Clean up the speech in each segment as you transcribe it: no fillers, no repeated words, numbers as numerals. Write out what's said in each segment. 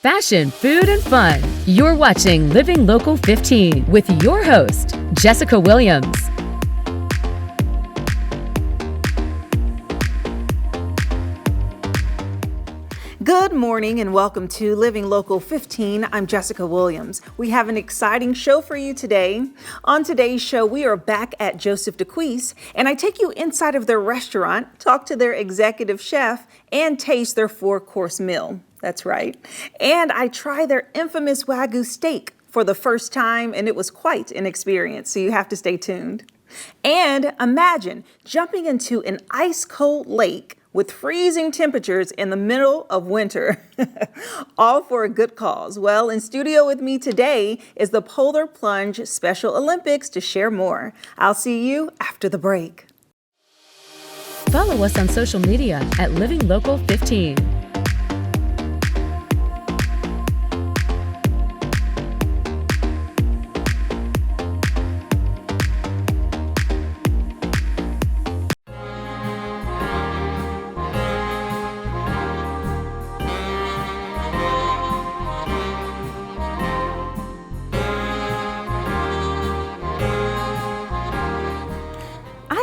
fashion, food, and fun. You're watching Living Local 15 with your host, Jessica Williams. Good morning and welcome to Living Local 15. I'm Jessica Williams. We have an exciting show for you today. On today's show, we are back at Joseph Decuis, and I take you inside of their restaurant, talk to their executive chef, and taste their 4-course meal. That's right. And I try their infamous Wagyu steak for the first time, and it was quite an experience, so you have to stay tuned. And imagine jumping into an ice-cold lake with freezing temperatures in the middle of winter, all for a good cause. Well, in studio with me today is the Polar Plunge Special Olympics to share more. I'll see you after the break. Follow us on social media at Living Local 15.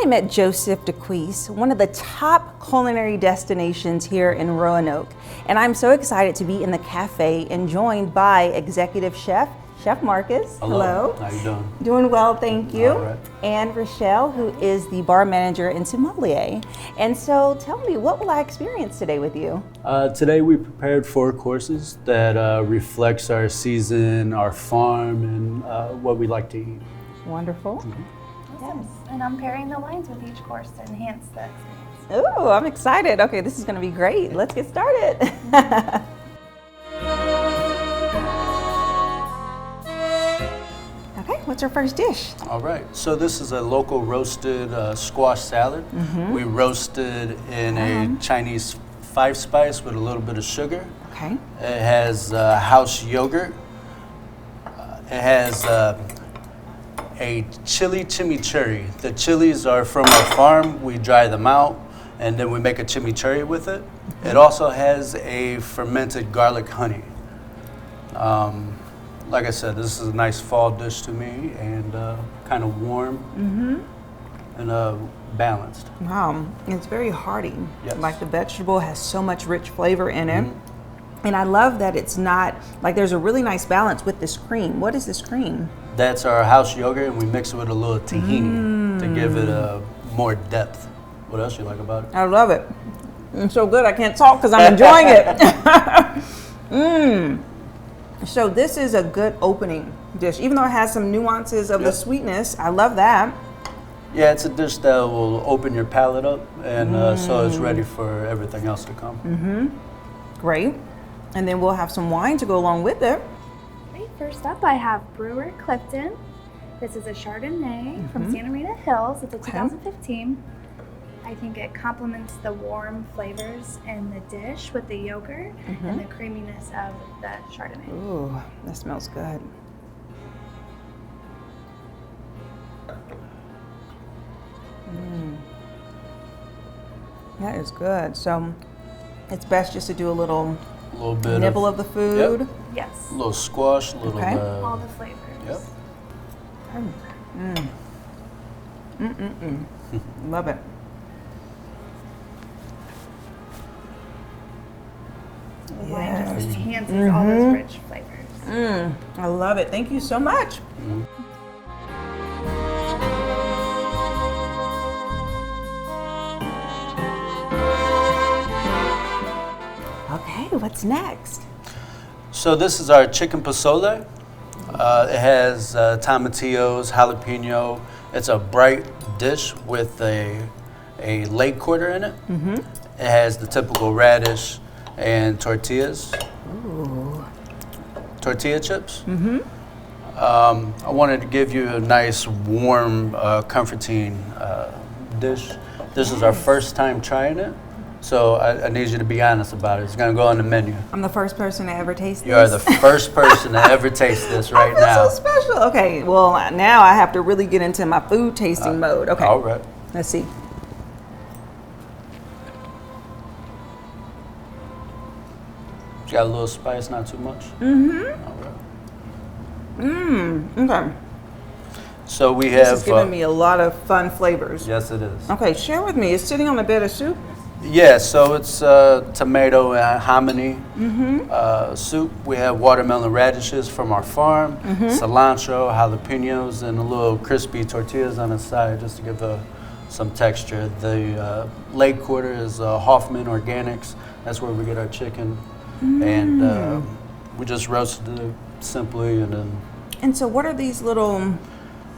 I'm at Joseph Decuis, one of the top culinary destinations here in Roanoke. And I'm so excited to be in the cafe and joined by executive chef, Chef Marcus. Hello. How you doing? Doing well, thank you. All right. And Rochelle, who is the bar manager and sommelier. And so tell me, what will I experience today with you? Today we prepared 4 courses that reflects our season, our farm, and what we like to eat. Wonderful. Mm-hmm. Yes, and I'm pairing the wines with each course to enhance the experience. Oh, I'm excited. Okay, this is going to be great. Let's get started. Okay, what's our first dish? All right, so this is a local roasted squash salad. Mm-hmm. We roasted in a Chinese 5-spice with a little bit of sugar. Okay. It has house yogurt. It has a chili chimichurri. The chilies are from our farm. We dry them out, and then we make a chimichurri with it. It also has a fermented garlic honey. Like I said, this is a nice fall dish to me, and kind of warm and balanced. Wow, it's very hearty. Yes. Like the vegetable has so much rich flavor in it. And I love that it's not, like there's a really nice balance with this cream. What is this cream? That's our house yogurt, and we mix it with a little tahini to give it more depth. What else you like about it? I love it. It's so good I can't talk because I'm enjoying it. So this is a good opening dish. Even though it has some nuances of the sweetness, I love that. Yeah, it's a dish that will open your palate up, and so it's ready for everything else to come. Great. And then we'll have some wine to go along with it. Great. First up, I have Brewer Clifton. This is a Chardonnay from Santa Rita Hills. It's a 2015. I think it complements the warm flavors in the dish with the yogurt and the creaminess of the Chardonnay. Ooh, that smells good. That is good. So it's best just to do a little Bit nibble of the food. Yep. Yes. A little squash, a little. Okay. All the flavors. Yep. Love it. The wine just enhances all those rich flavors. I love it. Thank you so much. Okay, what's next? So this is our chicken pozole. It has tomatillos, jalapeno. It's a bright dish with a leg quarter in it. It has the typical radish and tortillas. Ooh. Tortilla chips. I wanted to give you a nice, warm, comforting dish. This is our first time trying it, so I need you to be honest about it. It's gonna go on the menu. I'm the first person to ever taste this. You are the first person to ever taste this right I feel now. so special. Okay, well now I have to really get into my food tasting mode. Okay. All right. Let's see. Got a little spice, not too much. Okay. So we This have. is giving me a lot of fun flavors. Yes, it is. Okay, share with me. It's sitting on a bed of soup. Yeah, so it's tomato and hominy soup. We have watermelon radishes from our farm, cilantro, jalapenos, and a little crispy tortillas on the side just to give some texture. The leg quarter is Hoffman Organics. That's where we get our chicken. And we just roasted it simply. And so what are these little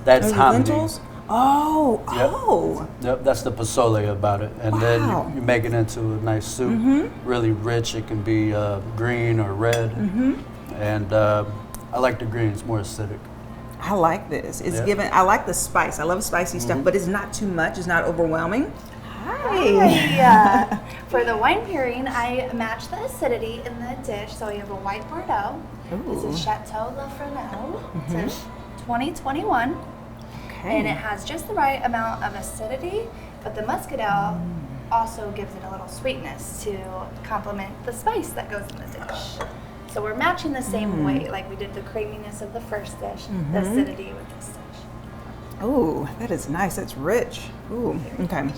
That's hominy. lentils? Oh, Yep. oh. Yep, that's the pozole about it. And then you make it into a nice soup, really rich. It can be green or red. And I like the green, it's more acidic. I like this. It's given. I like the spice. I love spicy stuff, but it's not too much. It's not overwhelming. Hi. For the wine pairing, I match the acidity in the dish. So we have a white Bordeaux. This is Chateau Lafresnaye. It's a 2021. And it has just the right amount of acidity, but the muscadel also gives it a little sweetness to complement the spice that goes in the dish. So we're matching the same way, like we did the creaminess of the first dish, the acidity with this dish. Oh, that is nice. That's rich. Ooh, okay.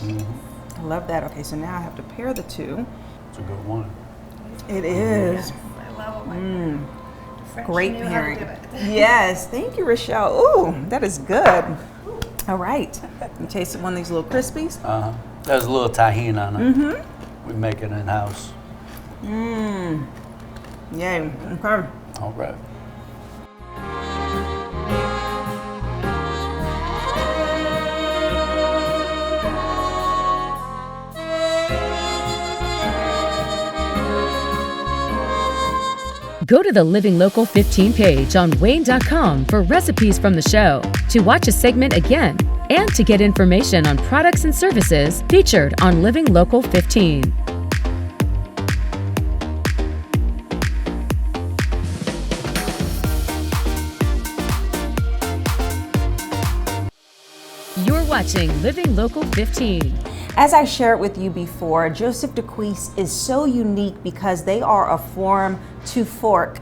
I love that. Okay, so now I have to pair the two. It's a good one. It is. I love it. My French Great knew how to pairing. do it. Yes, thank you, Rochelle. Ooh, that is good. All right. You tasted one of these little crispies? There's a little tahini on it. We make it in-house. Yay. Okay. All right. Go to the Living Local 15 page on WANE.com for recipes from the show, to watch a segment again, and to get information on products and services featured on Living Local 15. You're watching Living Local 15. As I shared with you before, Joseph Decuis is so unique because they are a farm to fork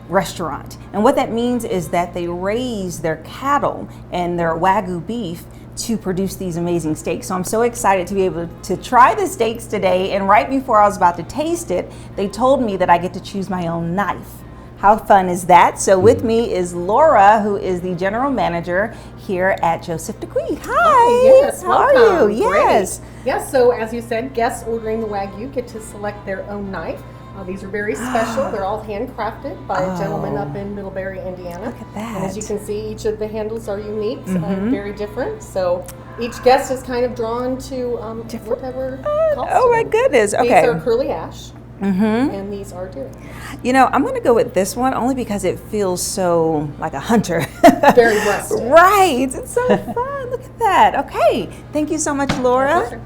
restaurant. And what that means is that they raise their cattle and their Wagyu beef to produce these amazing steaks. So I'm so excited to be able to try the steaks today. And right before I was about to taste it, they told me that I get to choose my own knife. How fun is that? So with me is Laura, who is the general manager here at Joseph Decuis. Hi. Oh, yes, How are welcome. you? Yes. Great. Yes, so as you said, guests ordering the Wagyu get to select their own knife. These are very special. They're all handcrafted by a gentleman up in Middlebury, Indiana. Look at that. And as you can see, each of the handles are unique, very different. So each guest is kind of drawn to whatever calls Oh to my them. goodness. Okay. These are curly ash, and these are deer. You know, I'm going to go with this one only because it feels so like a hunter. Very rustic. Right. It's so fun. Look at that. Okay. Thank you so much, Laura. Pleasure.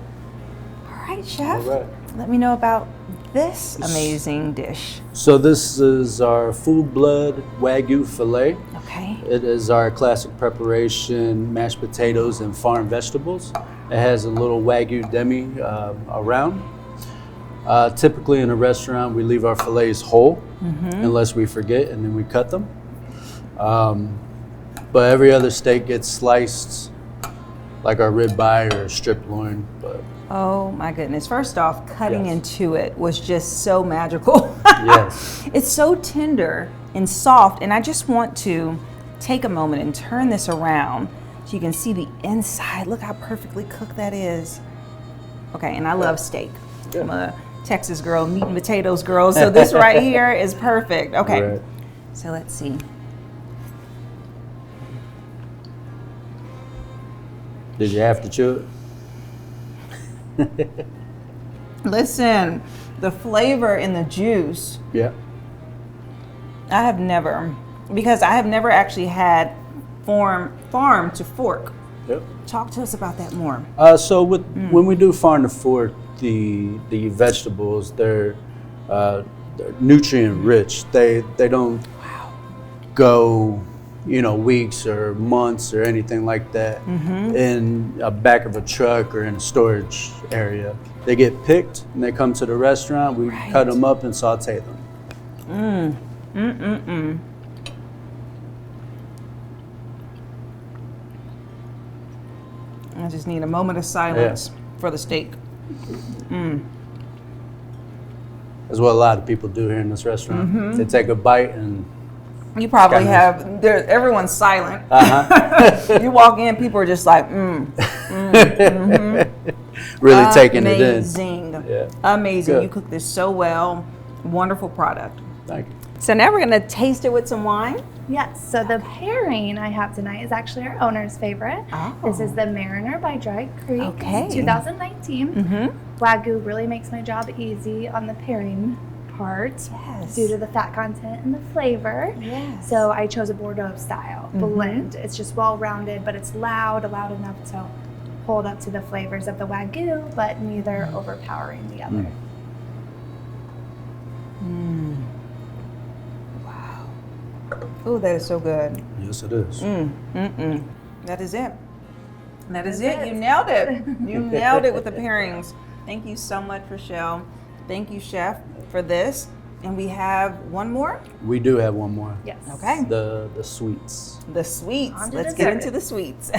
All right, Chef. All right. Let me know about this amazing dish. So this is our full blood Wagyu filet. Okay. It is our classic preparation, mashed potatoes and farm vegetables. It has a little Wagyu demi around. Typically in a restaurant, we leave our fillets whole unless we forget, and then we cut them. But every other steak gets sliced like our ribeye or strip loin. But Oh my goodness. First off, cutting Yes. into it was just so magical. yes, It's so tender and soft, and I just want to take a moment and turn this around so you can see the inside. Look how perfectly cooked that is. Okay, and I love steak. I'm a Texas girl, meat and potatoes girl, so this right here is perfect. Okay, Right. so let's see. Did you have to chew it? Listen, the flavor in the juice, Yeah. I have never actually had farm to fork. Yep. Talk to us about that more. So when we do farm to fork, the vegetables, they're nutrient rich. They don't go, weeks or months or anything like that in a back of a truck or in a storage area. They get picked and they come to the restaurant. We cut them up and saute them. I just need a moment of silence for the steak. That's what a lot of people do here in this restaurant. They take a bite and You probably Kinda. have, everyone's silent. You walk in, people are just like, really taking it in. Amazing. Yeah. Amazing. Good. You cook this so well. Wonderful product. Thank you. So now we're going to taste it with some wine. Yes, so the pairing I have tonight is actually our owner's favorite. Oh. This is the Mariner by Dry Creek. Okay. It's 2019. Wagyu really makes my job easy on the pairing part Yes. due to the fat content and the flavor. Yes. So I chose a Bordeaux style blend. It's just well-rounded, but it's loud enough to hold up to the flavors of the Wagyu, but neither overpowering the other. Oh, that is so good. Yes, it is. That is it. That is it. You nailed it. You nailed it with the pairings. Thank you so much, Rochelle. Thank you, Chef, for this. And we have one more. We do have one more. Yes. Okay. The sweets. The sweets. On to Let's get dessert. into the sweets.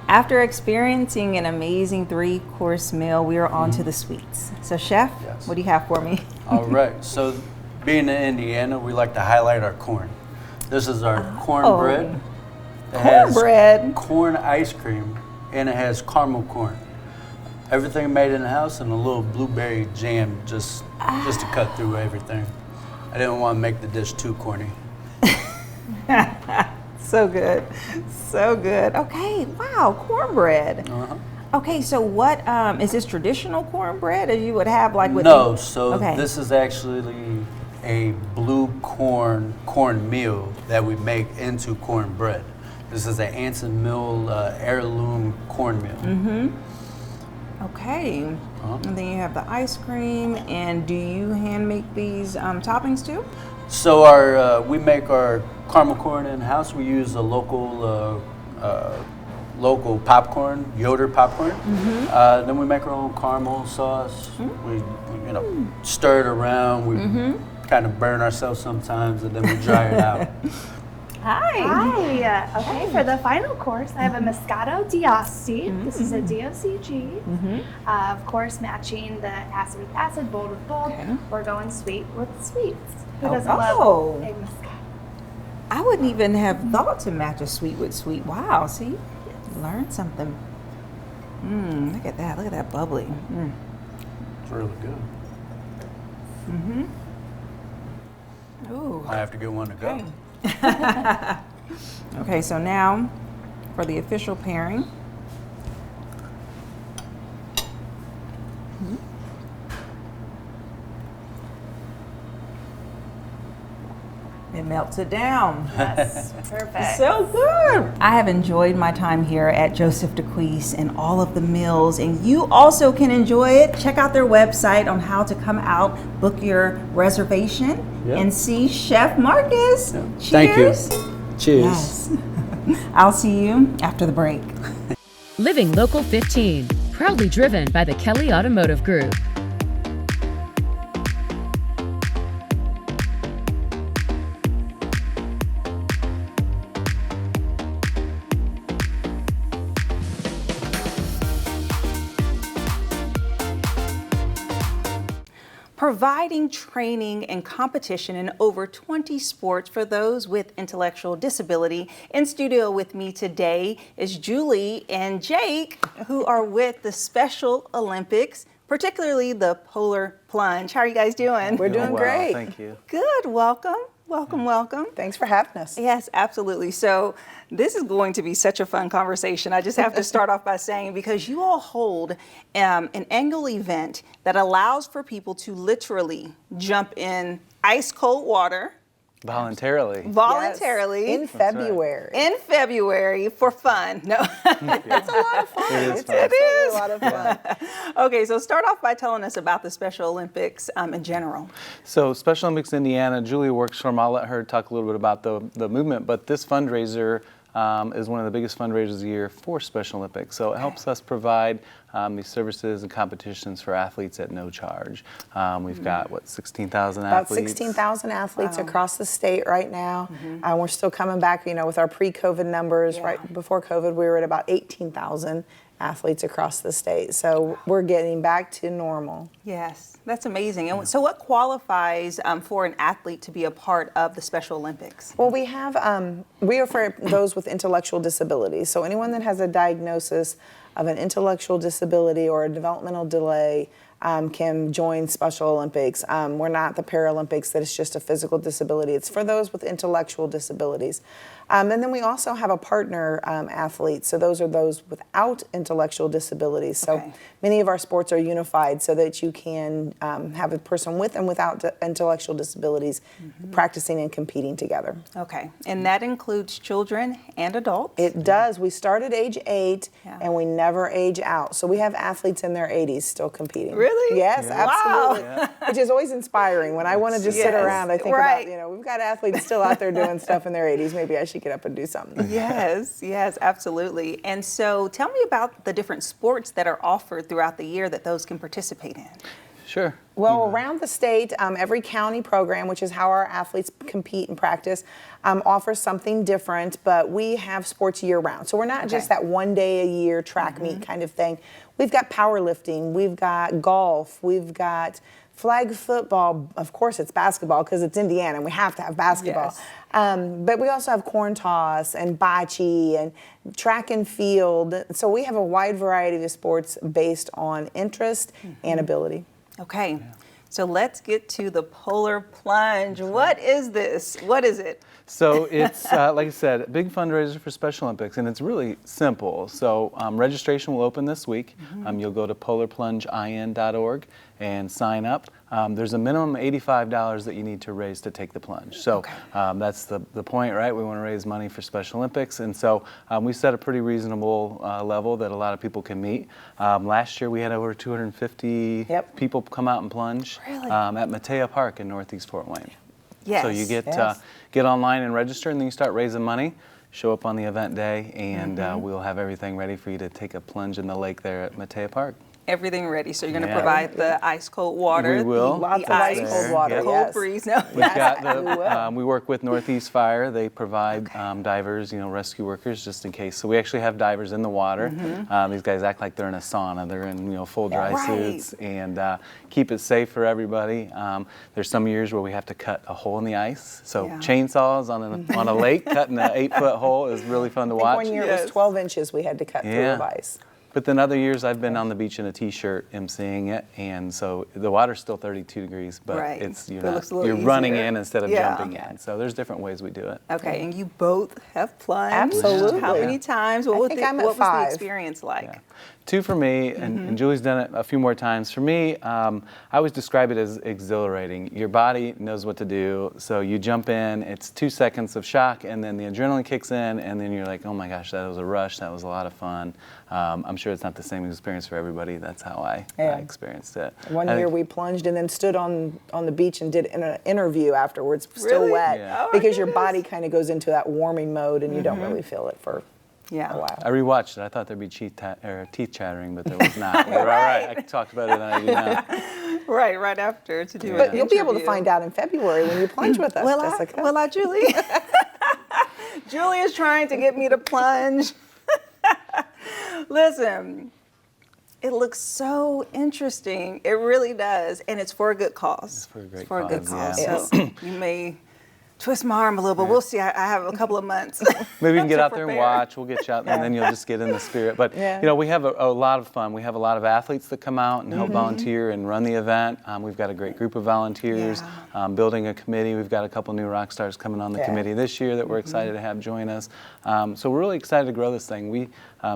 After experiencing an amazing 3-course meal, we are on to the sweets. So, Chef, Yes. what do you have for me? All right. So, being in Indiana, we like to highlight our corn. This is our cornbread. It has Cornbread. corn ice cream, and it has caramel corn. Everything made in the house, and a little blueberry jam just to cut through everything. I didn't want to make the dish too corny. So good. So good. Okay, wow, cornbread. Okay, so what is this traditional cornbread, as you would have like with No, so Okay. this is actually a blue cornmeal that we make into cornbread. This is an Anson Mill heirloom cornmeal. Okay, and then you have the ice cream, and do you hand make these toppings too? So our we make our caramel corn in house. We use a local popcorn, Yoder popcorn. Then we make our own caramel sauce. We stir it around. We kind of burn ourselves sometimes, and then we dry it out. Hi. Okay, for the final course, I have a Moscato DOC. This is a DOCG. Of course, matching the acid with acid, bold with bold. We're going sweet with sweets. Who doesn't love a Moscato? I wouldn't even have thought to match a sweet with sweet. Wow, see? Learn something. Look at that. Look at that bubbly. It's really good. Ooh. I have to get one to go. Okay, so now for the official pairing. It melts it down. Yes, perfect. So good. I have enjoyed my time here at Joseph Decuis and all of the meals, and you also can enjoy it. Check out their website on how to come out, book your reservation, and see Chef Marcus. Cheers. Thank you. Cheers. Yes. I'll see you after the break. Living Local 15, proudly driven by the Kelly Automotive Group. Providing training and competition in over 20 sports for those with intellectual disability. In studio with me today is Julie and Jake, who are with the Special Olympics, particularly the Polar Plunge. How are you guys doing? We're doing well, great. thank you. Good. Welcome. Welcome, welcome. Thanks for having us. Yes, absolutely. So this is going to be such a fun conversation. I just have to start off by saying, because you all hold an annual event that allows for people to literally jump in ice cold water Voluntarily. Voluntarily. In February. In February for fun. No. It's a lot of fun. It is It's a lot of fun. Okay, so start off by telling us about the Special Olympics in general. So Special Olympics Indiana, Julia works for them. I'll let her talk a little bit about the movement, but this fundraiser is one of the biggest fundraisers of the year for Special Olympics. So it helps us provide these services and competitions for athletes at no charge. We've got, what, 16,000 athletes? About 16,000 athletes across the state right now. We're still coming back, with our pre-COVID numbers. Right before COVID, we were at about 18,000 athletes across the state. So we're getting back to normal. Yes, that's amazing. And so what qualifies for an athlete to be a part of the Special Olympics? Well, we are for those with intellectual disabilities. So anyone that has a diagnosis of an intellectual disability or a developmental delay can join Special Olympics. We're not the Paralympics, that it's just a physical disability. It's for those with intellectual disabilities. And then we also have a partner athlete. So those are those without intellectual disabilities. So many of our sports are unified so that you can have a person with and without intellectual disabilities practicing and competing together. Okay, and that includes children and adults? It does. We start at age 8 and we never age out. So we have athletes in their 80s still competing. Really? Yes, absolutely. Wow. Which is always inspiring. When I want to just sit around, I think about, we've got athletes still out there doing stuff in their 80s. Maybe I should get up and do something. Yes, absolutely. And so tell me about the different sports that are offered throughout the year that those can participate in. Sure. Well, around the state, every county program, which is how our athletes compete and practice, offers something different, but we have sports year-round. So we're not just that one day a year track meet kind of thing. We've got powerlifting, we've got golf, we've got flag football. Of course, it's basketball because it's Indiana and we have to have basketball. But we also have corn toss and bocce and track and field. So we have a wide variety of sports based on interest and ability. Okay, so let's get to the Polar Plunge. What is this? What is it? So it's, like I said, a big fundraiser for Special Olympics, and it's really simple. So registration will open this week. You'll go to polarplungein.org and sign up. There's a minimum $85 that you need to raise to take the plunge. So that's the point, right? We want to raise money for Special Olympics, and so we set a pretty reasonable level that a lot of people can meet. Last year we had over 250 people come out and plunge at Matea Park in Northeast Fort Wayne. Yes. So you get online and register, and then you start raising money. Show up on the event day, and we'll have everything ready for you to take a plunge in the lake there at Matea Park. Everything ready. So you're going to provide the ice cold water. We will. Lots of ice cold water. Cold breeze. No. We've got we work with Northeast Fire. They provide divers, rescue workers, just in case. So we actually have divers in the water. These guys act like they're in a sauna. They're in full dry suits and keep it safe for everybody. There's some years where we have to cut a hole in the ice. So chainsaws on a lake, cutting an 8-foot hole is really fun to watch. One year it was 12 inches we had to cut through of ice. But then other years I've been on the beach in a t-shirt emceeing it, and so the water's still 32 degrees, but you're running in instead of jumping in. So there's different ways we do it. Okay, and you both have plunged. Absolutely. How many times? What was the experience like? Yeah. 2 for me, and Julie's done it a few more times. For me, I always describe it as exhilarating. Your body knows what to do, so you jump in, it's 2 seconds of shock, and then the adrenaline kicks in, and then you're like, oh my gosh, that was a rush, that was a lot of fun. I'm sure it's not the same experience for everybody. That's how I experienced it. One year we plunged and then stood on the beach and did an interview afterwards, still wet, because your body kind of goes into that warming mode and you don't really feel it for a while. I rewatched it. I thought there'd be teeth chattering, but there was not. We were all right. I talked about it than I do now. Right after to do it. But you'll be able to find out in February when you plunge with us, Jessica. Will I, Julie? Julie is trying to get me to plunge. Listen, it looks so interesting. It really does, and it's for a good cause. It's for a good cause. So you may twist my arm a little, but we'll see. I have a couple of months. Maybe you can get out there and watch. We'll get you out there, and then you'll just get in the spirit. But we have a lot of fun. We have a lot of athletes that come out and help volunteer and run the event. We've got a great group of volunteers building a committee. We've got a couple new rock stars coming on the committee this year that we're excited to have join us. So we're really excited to grow this thing.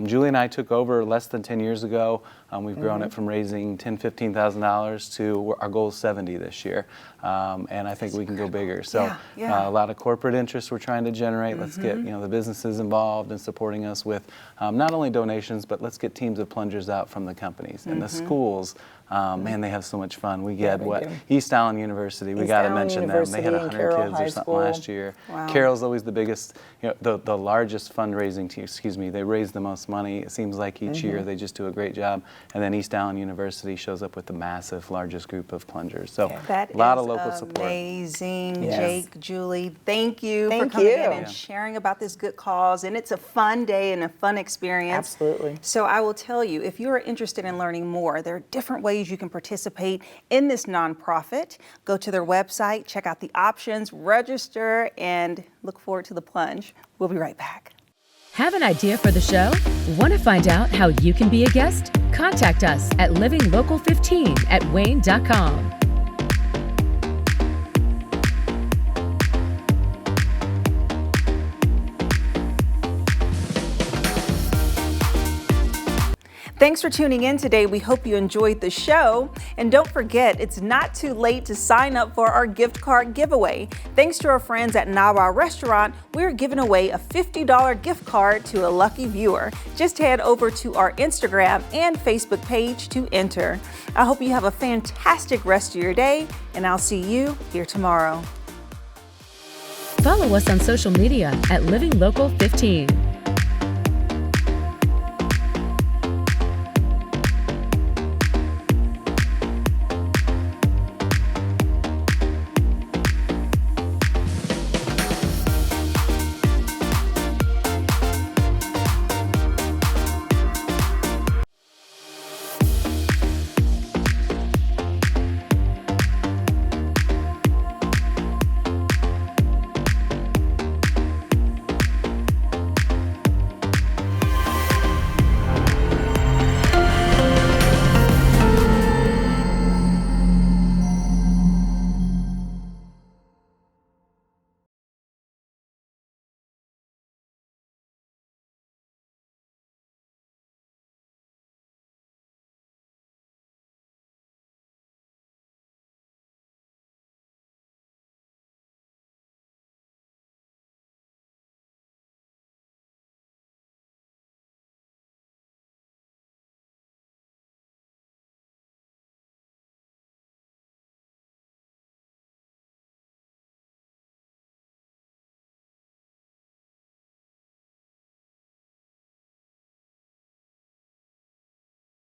Julie and I took over less than 10 years ago. We've grown it from raising $10,000, $15,000 to our goal is 70 this year, and I think we can go bigger. So a lot of corporate interest we're trying to generate. Let's get the businesses involved in supporting us with not only donations, but let's get teams of plungers out from the companies and the schools. Man, they have so much fun. We get East Allen University. We got to mention them. They had 100 kids or something last year. Wow. Carroll's always the biggest, the largest fundraising team. Excuse me. They raise the most money. It seems like each year they just do a great job. And then East Allen University shows up with the massive, largest group of plungers. So a lot of local support. Amazing, Yes. Jake, Julie. Thank you for Thank coming you. in and sharing about this good cause. And it's a fun day and a fun experience. Absolutely. So I will tell you, if you're interested in learning more, there are different ways you can participate in this nonprofit. Go to their website, check out the options, register, and look forward to the plunge. We'll be right back. Have an idea for the show? Want to find out how you can be a guest? Contact us at livinglocal15@wayne.com. Thanks for tuning in today. We hope you enjoyed the show. And don't forget, it's not too late to sign up for our gift card giveaway. Thanks to our friends at Nawa Restaurant, we're giving away a $50 gift card to a lucky viewer. Just head over to our Instagram and Facebook page to enter. I hope you have a fantastic rest of your day, and I'll see you here tomorrow. Follow us on social media at Living Local 15.